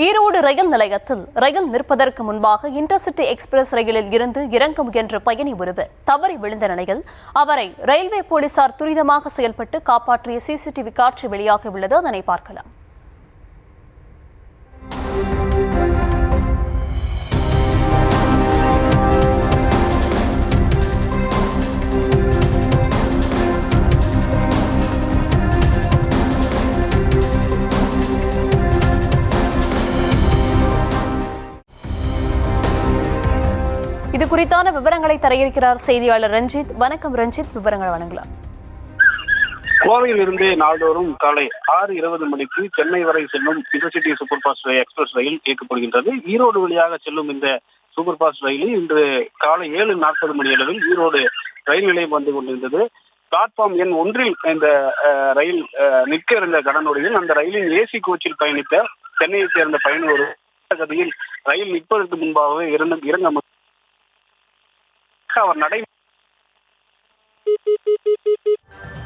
ஈரோடு ரயில் நிலையத்தில் ரயில் நிற்பதற்கு முன்பாக இன்டர்சிட்டி எக்ஸ்பிரஸ் ரயிலில் இருந்து இறங்க முயன்ற பயணி ஒருவர் தவறி விழுந்த நிலையில் அவரை ரயில்வே போலீசார் துரிதமாக செயல்பட்டு காப்பாற்றிய சிசிடிவி காட்சி வெளியாகியுள்ளது. அதனை பார்க்கலாம். இது குறித்தான விவரங்களை தர இருக்கிறார் செய்தியாளர் ரஞ்சித். வணக்கம் ரஞ்சித், விவரங்கள் வழங்கலாம். கோவையில் இருந்து நாள்தோறும் காலை 6:20 மணிக்கு சென்னை வரை செல்லும் இன்டர்சிட்டி சூப்பர் ஃபாஸ்ட் எக்ஸ்பிரஸ் ரயில் இயக்கப்படுகின்றது. ஈரோடு வழியாக செல்லும் இந்த சூப்பர் ஃபாஸ்ட் ரயில் இன்று காலை 7:40 மணி அளவில் ஈரோடு ரயில் நிலையம் வந்து கொண்டிருந்தது. பிளாட்ஃபார்ம் எண் 1 இந்த ரயில் நிற்க இருந்த கடனுடையில் அந்த ரயிலின் ஏசி கோச்சில் பயணித்த சென்னையை சேர்ந்த பயணி ஒரு கதையில் ரயில் நிற்பதற்கு முன்பாகவே இறங்க அவர் நடை